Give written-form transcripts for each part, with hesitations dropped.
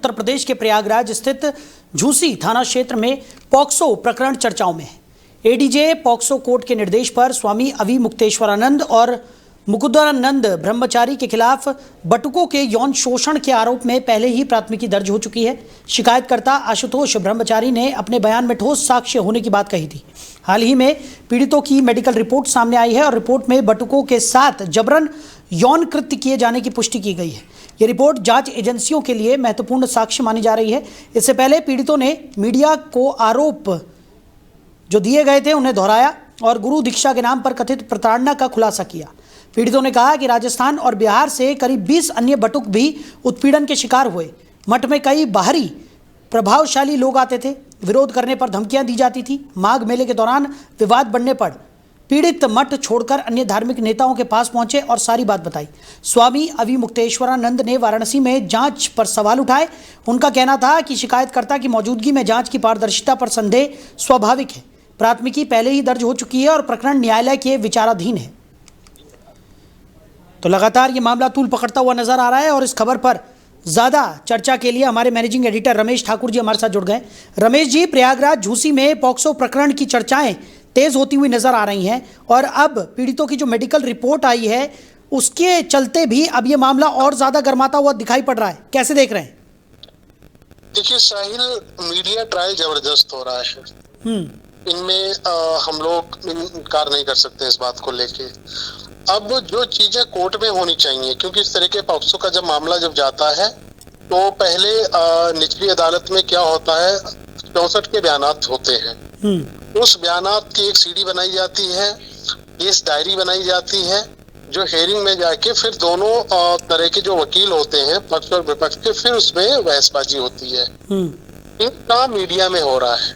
उत्तर प्रदेश के प्रयागराज स्थित झूसी थाना क्षेत्र में पॉक्सो प्रकरण चर्चाओं में है। एडीजे पॉक्सो कोर्ट के निर्देश पर स्वामी अवि मुक्तेश्वरानंद और मुकुंदानंद ब्रह्मचारी के खिलाफ बटुकों के यौन शोषण के आरोप में पहले ही प्राथमिकी दर्ज हो चुकी है। शिकायतकर्ता आशुतोष ब्रह्मचारी ने अपने बयान में ठोस साक्ष्य होने की बात कही थी। हाल ही में पीड़ितों की मेडिकल रिपोर्ट सामने आई है और रिपोर्ट में बटुकों के साथ जबरन यौन कृत्य किए जाने की पुष्टि की गई है। ये रिपोर्ट जांच एजेंसियों के लिए महत्वपूर्ण साक्ष्य मानी जा रही है। इससे पहले पीड़ितों ने मीडिया को आरोप जो दिए गए थे उन्हें दोहराया और गुरु दीक्षा के नाम पर कथित प्रताड़ना का खुलासा किया। पीड़ितों ने कहा कि राजस्थान और बिहार से करीब 20 अन्य बटुक भी उत्पीड़न के शिकार हुए। मठ में कई बाहरी प्रभावशाली लोग आते थे। विरोध करने पर धमकियां दी जाती थी। माघ मेले के दौरान विवाद बढ़ने पर पीड़ित मठ छोड़कर अन्य धार्मिक नेताओं के पास पहुंचे और सारी बात बताई। स्वामी अवि मुक्तेश्वरानंद ने वाराणसी में जांच पर सवाल उठाए। उनका कहना था कि शिकायतकर्ता की मौजूदगी में जांच की पारदर्शिता पर संदेह स्वाभाविक है। प्राथमिकी पहले ही दर्ज हो चुकी है और प्रकरण न्यायालय के विचाराधीन है। तो लगातार ये मामला तूल पकड़ता हुआ नजर आ रहा है और इस खबर पर ज्यादा चर्चा के लिए हमारे मैनेजिंग एडिटर रमेश ठाकुर जी हमारे साथ जुड़ गए। रमेश जी, प्रयागराज झूसी में पॉक्सो प्रकरण की चर्चाएं तेज होती हुई नजर आ रही हैं और अब पीड़ितों की जो मेडिकल रिपोर्ट आई है उसके चलते भी अब ये मामला और ज्यादा गर्माता हुआ दिखाई पड़ रहा है। कैसे देख रहे हैं? देखिए साहिल, मीडिया ट्रायल जबरदस्त हो रहा है। इनमें हम लोग इनकार नहीं कर सकते इस बात को लेके। अब जो चीजें कोर्ट में होनी चाहिए, क्योंकि इस तरह के पॉक्सो का जब मामला जब जाता है तो पहले निचली अदालत में क्या होता है, 64 के बयानात होते हैं। उस बयानात की एक सीडी बनाई जाती है, केस डायरी बनाई जाती है, जो हेयरिंग में जाके फिर दोनों तरह के जो वकील होते हैं पक्ष और विपक्ष के, फिर उसमें बहसबाजी होती है। इनका मीडिया में हो रहा है।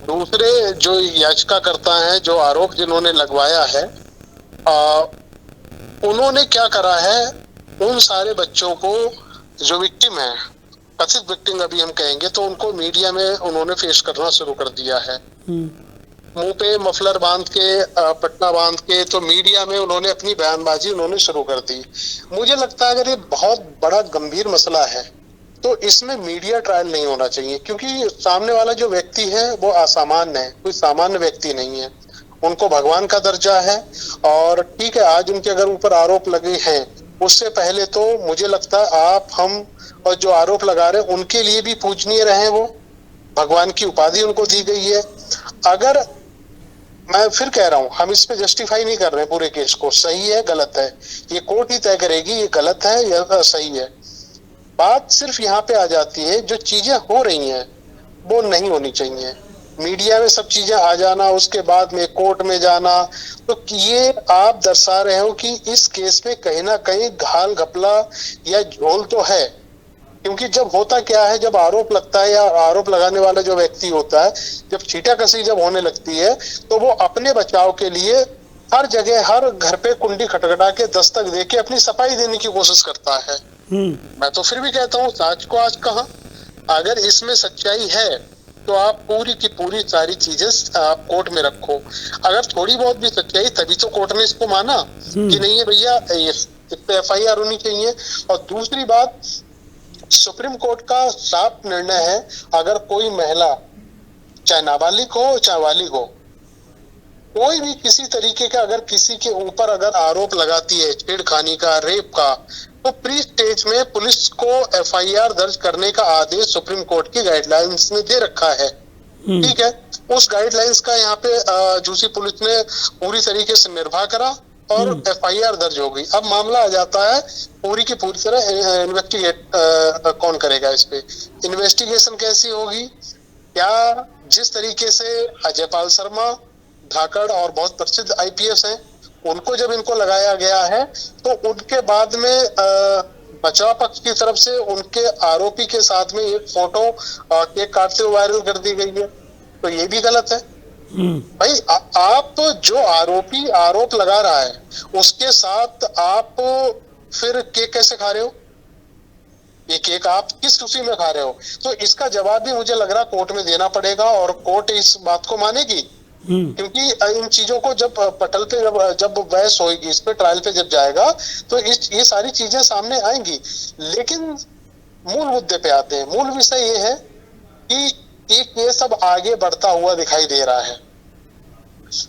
दूसरे जो याचिकाकर्ता हैं, जो आरोप जिन्होंने लगवाया है, उन्होंने क्या करा है, उन सारे बच्चों को जो विक्टिम है, कथित विक्टिम अभी हम कहेंगे, तो उनको मीडिया में उन्होंने पेश करना शुरू कर दिया है। मुंह पे मफलर बांध के, पट्टा बांध के, तो मीडिया में उन्होंने अपनी बयानबाजी उन्होंने शुरू कर दी। मुझे लगता है अगर ये बहुत बड़ा गंभीर मसला है तो इसमें मीडिया ट्रायल नहीं होना चाहिए, क्योंकि सामने वाला जो व्यक्ति है वो असामान्य है, कोई सामान्य व्यक्ति नहीं है। उनको भगवान का दर्जा है और ठीक है, आज उनके अगर ऊपर आरोप लगे हैं, उससे पहले तो मुझे लगता है आप, हम और जो आरोप लगा रहे हैं उनके लिए भी पूजनीय रहे। वो भगवान की उपाधि उनको दी गई है। अगर मैं फिर कह रहा हूं, हम इस पे जस्टिफाई नहीं कर रहे हैं पूरे केस को, सही है गलत है ये कोर्ट ही तय करेगी, ये गलत है या सही है। बात सिर्फ यहाँ पे आ जाती है, जो चीजें हो रही हैं वो नहीं होनी चाहिए। मीडिया में सब चीजें आ जाना, उसके बाद में कोर्ट में जाना, तो ये आप दर्शा रहे हो कि इस केस में कहीं ना कहीं घाल घपला या झोल तो है। क्योंकि जब होता क्या है, जब आरोप लगता है या आरोप लगाने वाला जो व्यक्ति होता है, जब छींटाकसी जब होने लगती है तो वो अपने बचाव के लिए हर जगह, हर घर पे कुंडी खटखटा के, दस्तक दे के अपनी सफाई देने की कोशिश करता है। मैं तो फिर भी कहता हूँ, आज को आज कहाँ, अगर इसमें सच्चाई है तो आप पूरी की पूरी सारी चीजें आप कोर्ट में रखो। अगर थोड़ी बहुत भी सच्चाई, तभी तो कोर्ट ने इसको माना कि नहीं है भैया, इस पे FIR होनी चाहिए। और दूसरी बात, सुप्रीम कोर्ट का साफ निर्णय है, अगर कोई महिला, चाहे नाबालिग हो चाहे बालिग हो, कोई भी किसी तरीके का अगर किसी के ऊपर अगर आरोप लगाती है, छेड़खानी का, रेप का, तो प्री स्टेज में पुलिस को FIR दर्ज करने का आदेश सुप्रीम कोर्ट की गाइडलाइंस ने दे रखा है। ठीक है, उस गाइडलाइंस का यहाँ पे झूसी पुलिस ने पूरी तरीके से निर्वाह करा और FIR दर्ज हो गई। अब मामला आ जाता है पूरी की पूरी तरह इन्वेस्टिगेट कौन करेगा, इस पे इन्वेस्टिगेशन कैसी होगी, क्या जिस तरीके से अजय पाल शर्मा, धाकड़ और बहुत प्रसिद्ध IPS हैं, उनको जब इनको लगाया गया है तो उनके बाद में बचाव पक्ष की तरफ से उनके आरोपी के साथ में एक फोटो केक काटते हुए वायरल कर दी गई है, तो ये भी गलत है। भाई आप जो आरोपी आरोप लगा रहा है उसके साथ आप फिर केक कैसे खा रहे हो? ये केक आप किस खुशी में खा रहे हो? तो इसका जवाब भी मुझे लग रहा कोर्ट में देना पड़ेगा और कोर्ट इस बात को मानेगी, क्योंकि इन चीजों को जब पटल पे जब बहस होगी, इस पे ट्रायल पे जब जाएगा तो ये सारी चीजें सामने आएंगी। लेकिन मूल मुद्दे पे आते हैं। मूल विषय ये है कि ये केस अब आगे बढ़ता हुआ दिखाई दे रहा है।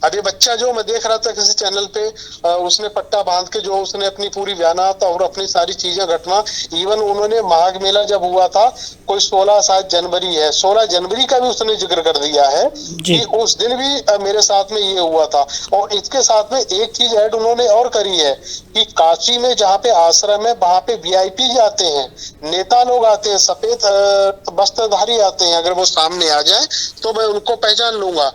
अब ये बच्चा जो मैं देख रहा था किसी चैनल पे, उसने पट्टा बांध के जो उसने अपनी पूरी बयानात और अपनी सारी चीजें घटना, इवन उन्होंने माघ मेला जब हुआ था कोई 16 जनवरी है, 16 जनवरी का भी उसने जिक्र कर दिया है कि उस दिन भी मेरे साथ में ये हुआ था। और इसके साथ में एक चीज ऐड उन्होंने और करी है कि काशी में जहाँ पे आश्रम है वहां पे VIP आते हैं, नेता लोग आते हैं, सफेद वस्त्रधारी आते हैं, अगर वो सामने आ जाए तो मैं उनको पहचान लूंगा।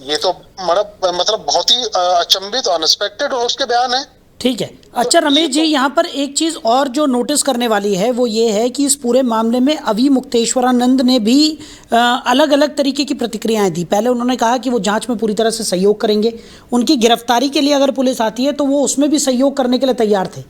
ये तो मतलब बहुत ही अचंभित और अनएक्सपेक्टेड उसके बयान है। ठीक है। अच्छा रमेश जी, यहाँ पर एक चीज़ और जो नोटिस करने वाली है वो ये है कि इस पूरे मामले में अवी मुक्तेश्वरानंद ने भी अलग अलग तरीके की प्रतिक्रियाएं दी। पहले उन्होंने कहा कि वो जांच में पूरी तरह से सहयोग करेंगे, उनकी गिरफ्तारी के लिए अगर पुलिस आती है तो वो उसमें भी सहयोग करने के लिए तैयार थे।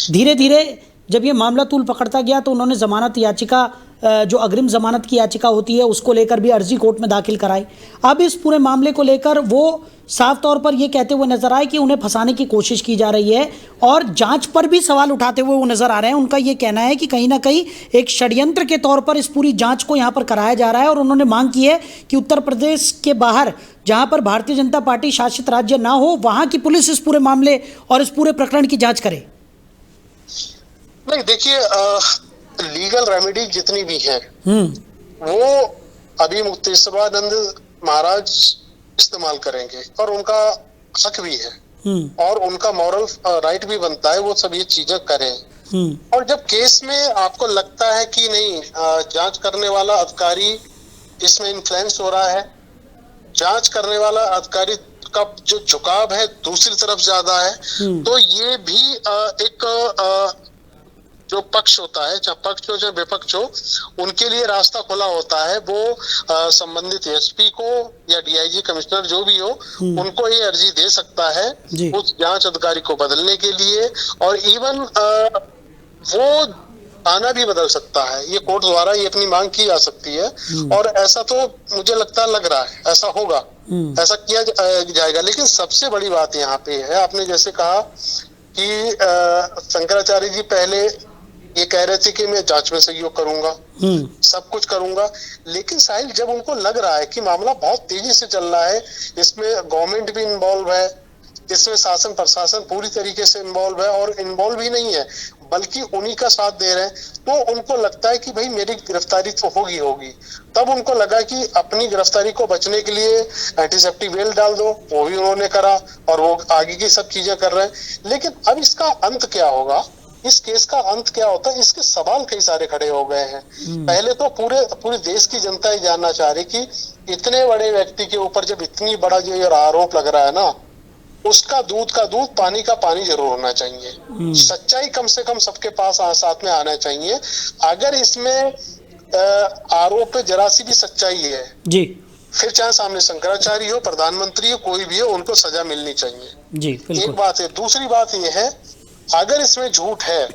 धीरे धीरे जब ये मामला तूल पकड़ता गया तो उन्होंने ज़मानत याचिका, जो अग्रिम ज़मानत की याचिका होती है, उसको लेकर भी अर्जी कोर्ट में दाखिल कराई। अब इस पूरे मामले को लेकर वो साफ तौर पर ये कहते हुए नजर आए कि उन्हें फंसाने की कोशिश की जा रही है और जांच पर भी सवाल उठाते हुए वो नजर आ रहे हैं। उनका ये कहना है कि कहीं ना कहीं एक षड्यंत्र के तौर पर इस पूरी जांच को यहाँ पर कराया जा रहा है और उन्होंने मांग की है कि उत्तर प्रदेश के बाहर, जहाँ पर भारतीय जनता पार्टी शासित राज्य ना हो, वहाँ की पुलिस इस पूरे मामले और इस पूरे प्रकरण की जाँच करे। नहीं, देखिए, लीगल रेमेडी जितनी भी है वो अभी मुक्तेश्वरानंद महाराज इस्तेमाल करेंगे और उनका हक भी है और उनका मॉरल राइट भी बनता है वो सब ये चीजें करें। और जब केस में आपको लगता है कि नहीं, जांच करने वाला अधिकारी इसमें इन्फ्लुएंस हो रहा है, जांच करने वाला अधिकारी का जो झुकाव है दूसरी तरफ ज्यादा है, तो ये भी एक जो पक्ष होता है, चाहे पक्ष हो चाहे विपक्ष हो, उनके लिए रास्ता खुला होता है। वो संबंधित SP को या DIG कमिश्नर जो भी हो उनको ये अर्जी दे सकता है उस जांच अधिकारी को बदलने के लिए, और इवन वो थाना भी बदल सकता है। ये कोर्ट द्वारा ये अपनी मांग की जा सकती है और ऐसा तो मुझे लगता लग रहा है ऐसा होगा, ऐसा किया जाएगा। लेकिन सबसे बड़ी बात यहाँ पे है, आपने जैसे कहा कि शंकराचार्य जी पहले ये कह रहे थे कि मैं जांच में सहयोग करूंगा, सब कुछ करूंगा, लेकिन साहिल जब उनको लग रहा है कि मामला बहुत तेजी से चल रहा है, इसमें गवर्नमेंट भी इन्वॉल्व है, इसमें शासन प्रशासन पूरी तरीके से इन्वॉल्व है और इन्वॉल्व ही नहीं है बल्कि उन्हीं का साथ दे रहे हैं, तो उनको लगता है कि भाई मेरी गिरफ्तारी तो होगी। तब उनको लगा कि अपनी गिरफ्तारी को बचने के लिए एंटीसेप्टिक बेल डाल दो, वो भी उन्होंने करा और वो आगे की सब चीजें कर रहे हैं। लेकिन अब इसका अंत क्या होगा, इस केस का अंत क्या होता है, इसके सवाल कई सारे खड़े हो गए हैं। पहले तो पूरे देश की जनता ये जानना चाह रही कि इतने बड़े व्यक्ति के ऊपर जब इतनी बड़ा जो आरोप लग रहा है ना, उसका दूध का दूध पानी का पानी जरूर होना चाहिए। सच्चाई कम से कम सबके पास साथ में आना चाहिए। अगर इसमें आरोप पे जरा सी भी सच्चाई है जी, फिर चाहे सामने शंकराचार्य हो, प्रधानमंत्री हो, कोई भी हो, उनको सजा मिलनी चाहिए जी। एक बात है। दूसरी बात यह है, अगर इसमें झूठ है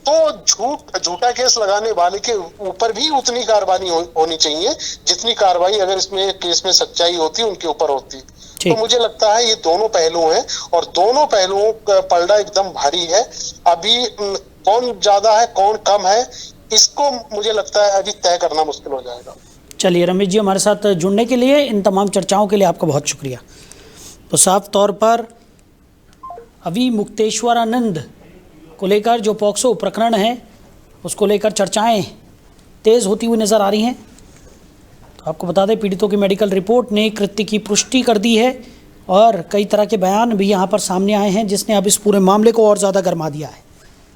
तो झूठा केस लगाने वाले के ऊपर भी उतनी कार्रवाई होनी चाहिए जितनी कार्रवाई अगर इसमें केस में सच्चाई होती उनके ऊपर होती। तो मुझे लगता है ये दोनों पहलू हैं और दोनों पहलुओं का पलड़ा एकदम भारी है। अभी कौन ज्यादा है कौन कम है, इसको मुझे लगता है अभी तय करना मुश्किल हो जाएगा। चलिए रमेश जी, हमारे साथ जुड़ने के लिए, इन तमाम चर्चाओं के लिए आपका बहुत शुक्रिया। तो साफ तौर पर अवी मुक्तेश्वरानंद को लेकर जो पॉक्सो प्रकरण है उसको लेकर चर्चाएं तेज़ होती हुई नज़र आ रही हैं। तो आपको बता दें, पीड़ितों की मेडिकल रिपोर्ट ने कृत्य की पुष्टि कर दी है और कई तरह के बयान भी यहाँ पर सामने आए हैं जिसने अब इस पूरे मामले को और ज़्यादा गरमा दिया है।